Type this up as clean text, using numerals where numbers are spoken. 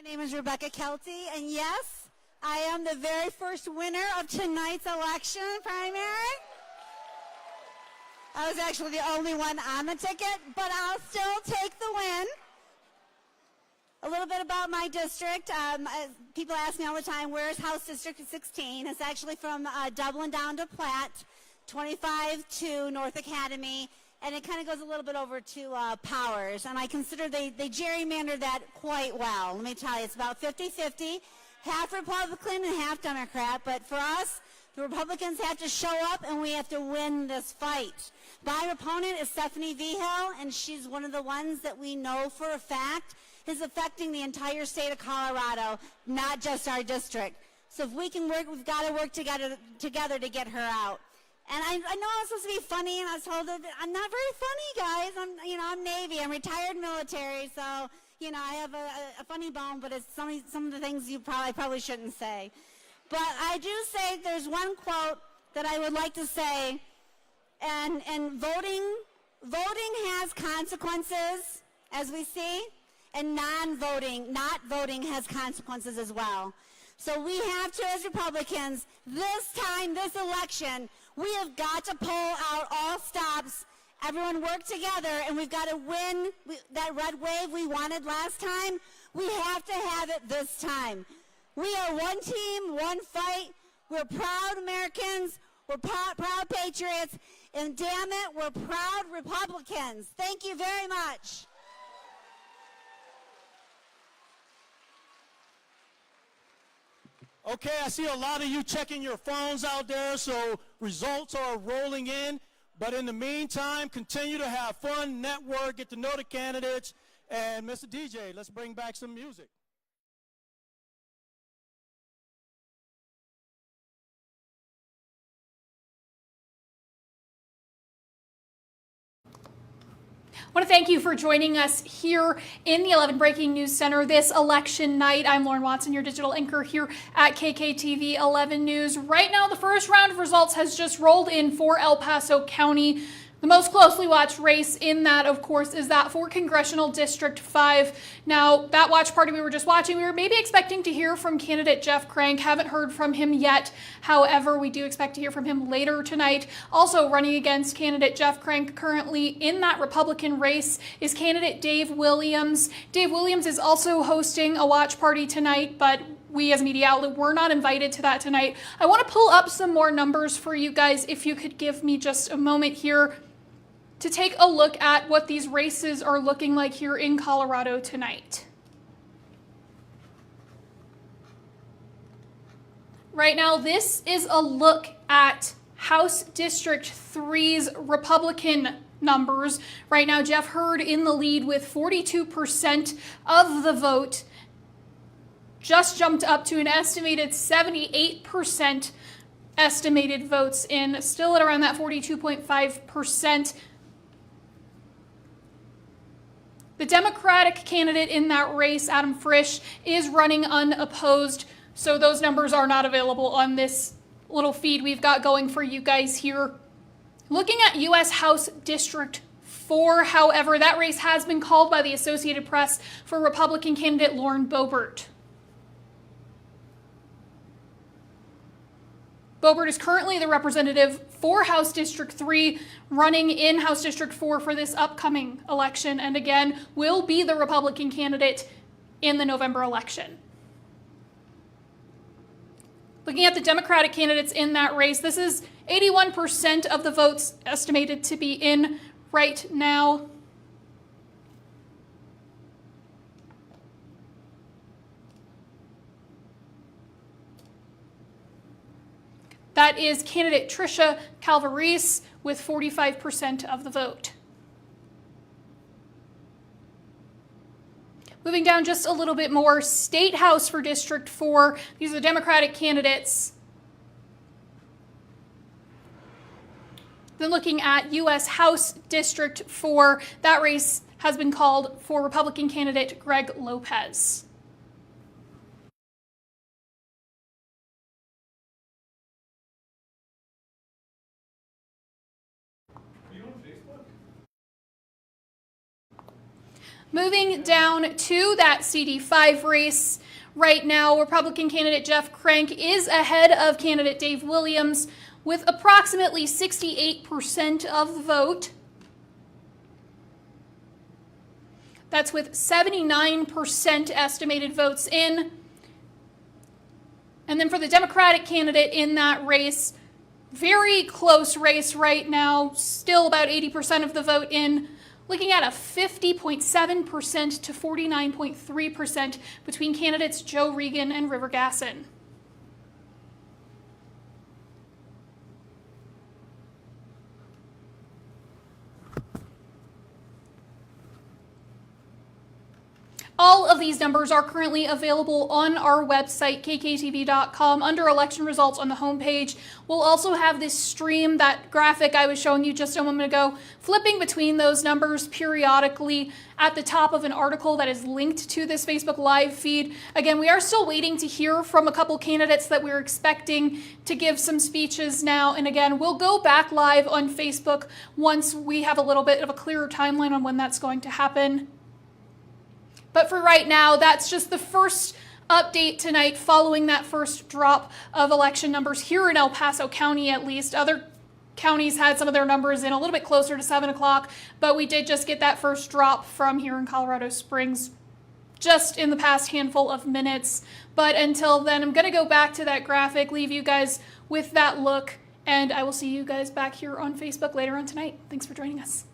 name is Rebecca Kelty, and yes, I am the very first winner of tonight's election primary. I was actually the only one on the ticket, but I'll still take the win. A little bit about my district. People ask me all the time, where's House District 16? It's actually from Dublin down to Platte, 25 to North Academy, and it kind of goes a little bit over to Powers. And I consider they gerrymandered that quite well. Let me tell you, it's about 50-50, half Republican and half Democrat. But for us, the Republicans have to show up, and we have to win this fight. My opponent is Stephanie Vigil, and she's one of the ones that we know for a fact is affecting the entire state of Colorado, not just our district. So if we can work, we've got to work together to get her out. And I know I'm supposed to be funny, and I was told that I'm not very funny, guys. I'm Navy. I'm retired military, so I have a funny bone, but it's some of the things you probably shouldn't say. But I do say there's one quote that I would like to say, and voting has consequences, as we see, and not voting has consequences as well. So we have to, as Republicans, this election, we have got to pull out all stops. Everyone work together, and we've got to win that red wave we wanted last time. We have to have it this time. We are one team, one fight. We're proud Americans. We're proud patriots. And damn it, we're proud Republicans. Thank you very much. Okay, I see a lot of you checking your phones out there, so results are rolling in. But in the meantime, continue to have fun, network, get to know the candidates. And Mr. DJ, let's bring back some music. I want to thank you for joining us here in the 11 Breaking News Center this election night. I'm Lauren Watson, your digital anchor here at KKTV 11 News. Right now, the first round of results has just rolled in for El Paso County. The most closely watched race in that, of course, is that for Congressional District 5. Now, that watch party we were just watching, we were maybe expecting to hear from candidate Jeff Crank. Haven't heard from him yet. However, we do expect to hear from him later tonight. Also running against candidate Jeff Crank currently in that Republican race is candidate Dave Williams. Dave Williams is also hosting a watch party tonight, but we as a media outlet were not invited to that tonight. I want to pull up some more numbers for you guys, if you could give me just a moment here to take a look at what these races are looking like here in Colorado tonight. Right now, this is a look at House District 3's Republican numbers. Right now, Jeff Hurd in the lead with 42% of the vote. Just jumped up to an estimated 78% estimated votes in, still at around that 42.5%. The Democratic candidate in that race, Adam Frisch, is running unopposed, so those numbers are not available on this little feed we've got going for you guys here. Looking at U.S. House District 4, however, that race has been called by the Associated Press for Republican candidate Lauren Boebert. Boebert is currently the representative for House District 3, running in House District 4 for this upcoming election, and again, will be the Republican candidate in the November election. Looking at the Democratic candidates in that race, this is 81% of the votes estimated to be in right now. That is candidate Tricia Calvarese with 45% of the vote. Moving down just a little bit more, State House for District 4. These are the Democratic candidates. Then looking at U.S. House District 4, that race has been called for Republican candidate Greg Lopez. Moving down to that CD5 race, right now, Republican candidate Jeff Crank is ahead of candidate Dave Williams with approximately 68% of the vote. That's with 79% estimated votes in. And then for the Democratic candidate in that race, very close race right now, still about 80% of the vote in, looking at a 50.7% to 49.3% between candidates Joe Regan and River Gasson. All of these numbers are currently available on our website, kktv.com, under election results on the homepage. We'll also have this stream, that graphic I was showing you just a moment ago, flipping between those numbers periodically at the top of an article that is linked to this Facebook Live feed. Again, we are still waiting to hear from a couple candidates that we're expecting to give some speeches now. And again, we'll go back live on Facebook once we have a little bit of a clearer timeline on when that's going to happen. But for right now, that's just the first update tonight following that first drop of election numbers here in El Paso County, at least. Other counties had some of their numbers in a little bit closer to 7 o'clock, but we did just get that first drop from here in Colorado Springs just in the past handful of minutes. But until then, I'm going to go back to that graphic, leave you guys with that look, and I will see you guys back here on Facebook later on tonight. Thanks for joining us.